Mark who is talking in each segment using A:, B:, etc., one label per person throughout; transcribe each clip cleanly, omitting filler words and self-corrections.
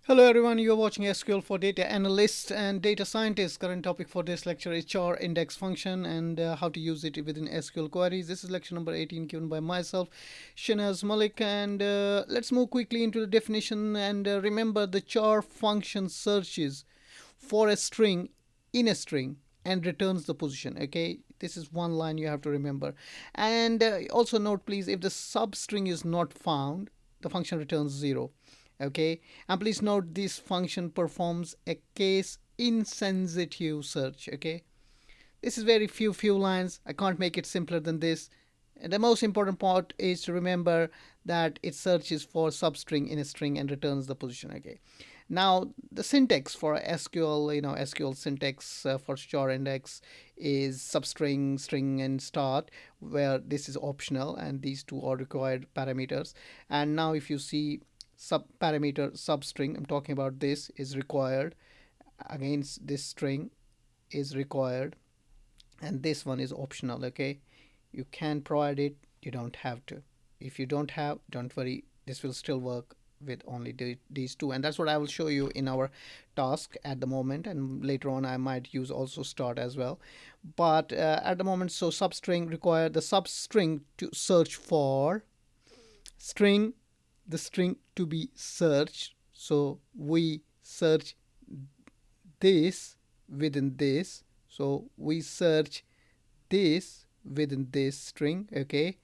A: Hello everyone, you are watching SQL for data analysts and data scientists. Current topic for this lecture is char index function and how to use it within SQL queries. This is lecture number 18 given by myself, Shinaz Malik, and let's move quickly into the definition and remember the char function searches for a string in a string and returns the position. Okay, this is one line you have to remember. And also note please, if the substring is not found, the function returns 0. Okay, and please note this function performs a case insensitive search. Okay, this is very few lines. I can't make it simpler than this. And the most important part is to remember that it searches for substring in a string and returns the position. Okay, now the syntax for SQL, SQL syntax for char index is substring, string, and start, where this is optional and these two are required parameters. And now if you see sub parameter substring, I'm talking about this, is required against this string is required, and this one is optional. Okay, you can provide it, you don't have to. If you don't have, don't worry, this will still work with only these two, and that's what I will show you in our task at the moment, and later on I might use also start as well. But at the moment, so substring require the substring to search for string, the string to be searched, so we search this within this, so we search this within this string. Okay,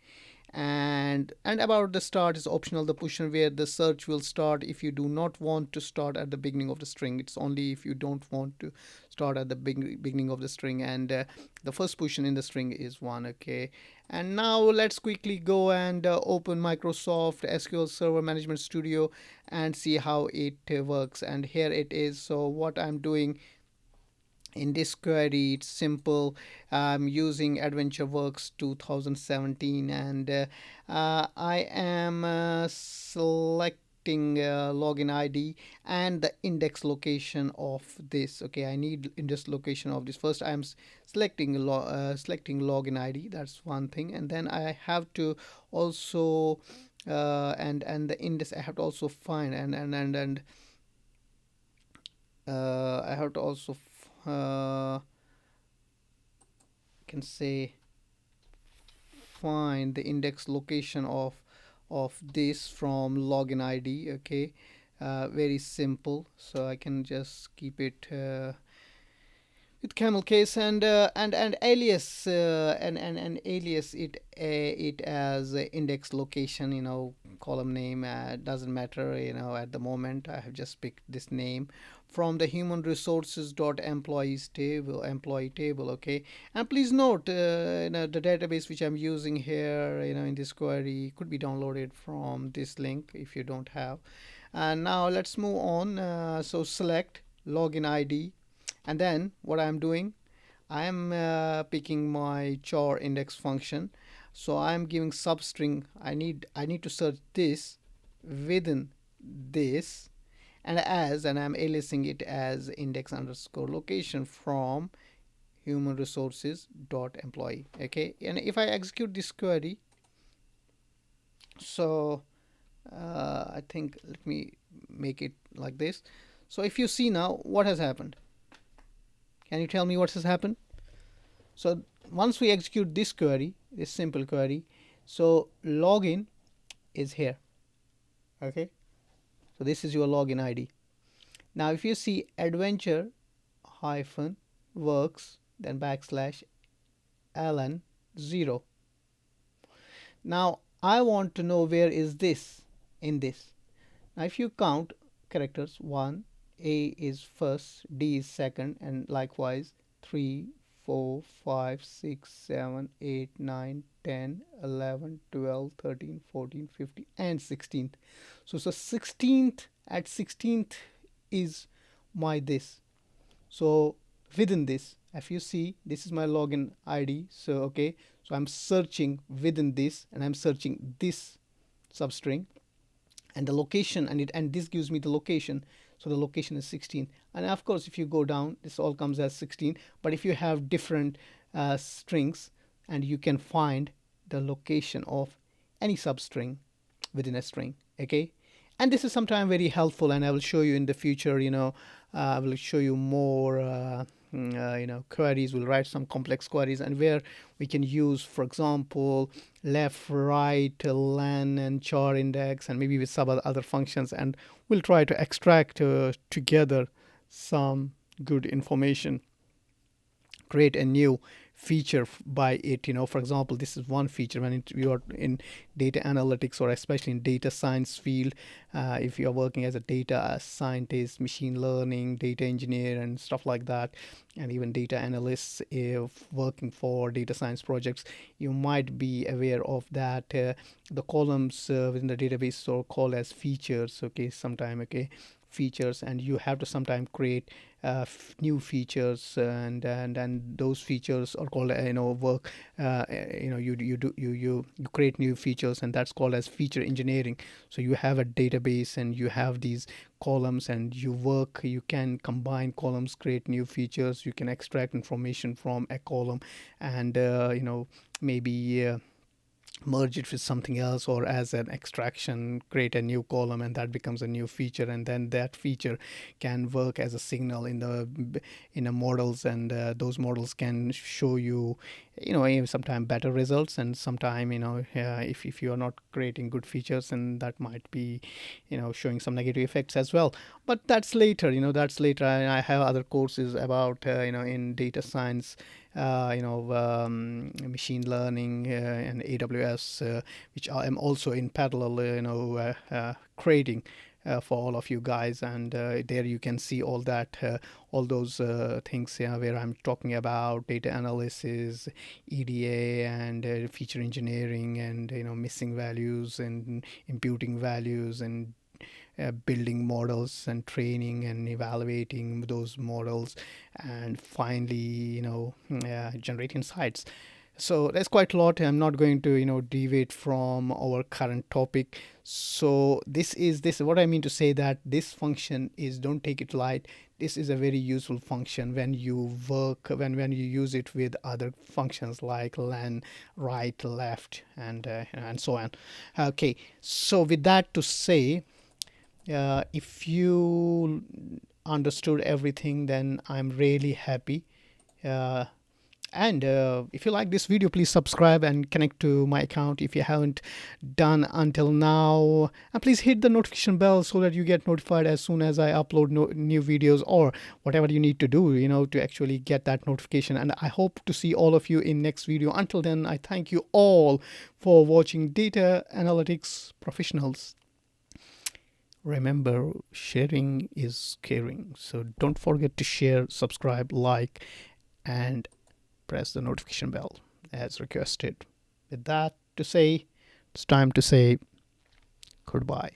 A: and about the start is optional, the position where the search will start. If you do not want to start at the beginning of the string, it's only if you don't want to start at the beginning of the string, and the first position in the string is 1. Okay, and now let's quickly go and open Microsoft SQL Server Management Studio and see how it works. And here it is. So what I'm doing in this query, it's simple. I'm using AdventureWorks 2017, and I am selecting login ID and the index location of this. Okay, I need index location of this. First I'm selecting selecting login ID, that's one thing, and then I have to also and the index I have to also find, and I have to also can say find the index location of this from login ID. Okay, very simple, so I can just keep it with camel case, and alias and alias it as index location, column name, doesn't matter, at the moment I have just picked this name from the human resources dot employees table, employee table. Okay, and please note, the database which I'm using here, in this query, could be downloaded from this link if you don't have. And now let's move on. So select login ID, and then what I'm doing, I'm picking my char index function. So I'm giving substring. I need to search this within this, and I'm aliasing it as index underscore location from human resources dot employee. Okay, and if I execute this query, so I think, let me make it like this. So if you see now what has happened, can you tell me what has happened? So once we execute this query, this simple query, so login is here. Okay, so this is your login ID. Now if you see adventure hyphen works, then backslash ln 0. Now I want to know where is this in this. Now if you count characters, 1, A is first, D is second, and likewise 3, 4, 5, 6, 7, 8, 9, 10, 11, 12, 13, 14, 15, and 16th. So 16th, at 16th is my this. So within this, if you see, this is my login ID. So okay, so I'm searching within this, and I'm searching this substring, and the location, and this gives me the location. So the location is 16, and of course if you go down, this all comes as 16. But if you have different strings, and you can find the location of any substring within a string. Okay, And this is sometimes very helpful, and I will show you in the future. I will show you more queries. We'll write some complex queries, and where we can use, for example, left, right, len, and char index, and maybe with some other functions, and we'll try to extract together some good information, create a new feature by it. For example, this is one feature when you are in data analytics, or especially in data science field. If you are working as a data scientist, machine learning, data engineer, and stuff like that, and even data analysts, if working for data science projects, you might be aware of that the columns within the database are called as features. Okay, sometime, okay, features, and you have to sometime create new features, and those features are called work you create new features, and that's called as feature engineering. So you have a database and you have these columns, and you can combine columns, create new features, you can extract information from a column, and maybe merge it with something else, or as an extraction create a new column, and that becomes a new feature, and then that feature can work as a signal in the models, and those models can show you sometime better results, and sometime if you are not creating good features, and that might be showing some negative effects as well. But that's later. That's later. I have other courses about in data science, machine learning, and AWS, which I am also in parallel, creating for all of you guys. And there you can see all that, all those things, where I'm talking about data analysis, EDA, and feature engineering, and missing values and imputing values, and building models, and training and evaluating those models, and finally generate insights. So there's quite a lot. I'm not going to deviate from our current topic. So this what I mean to say, that this function is, don't take it light. This is a very useful function when you work, when you use it with other functions like len, right, left, and so on. Okay, so with that to say, if you understood everything, then I'm really happy. Uh, and if you like this video, please subscribe and connect to my account if you haven't done until now. And please hit the notification bell so that you get notified as soon as I upload new videos, or whatever you need to do, to actually get that notification. And I hope to see all of you in next video. Until then, I thank you all for watching Data Analytics Professionals. Remember, sharing is caring. So don't forget to share, subscribe, like, and press the notification bell as requested. With that to say, it's time to say goodbye.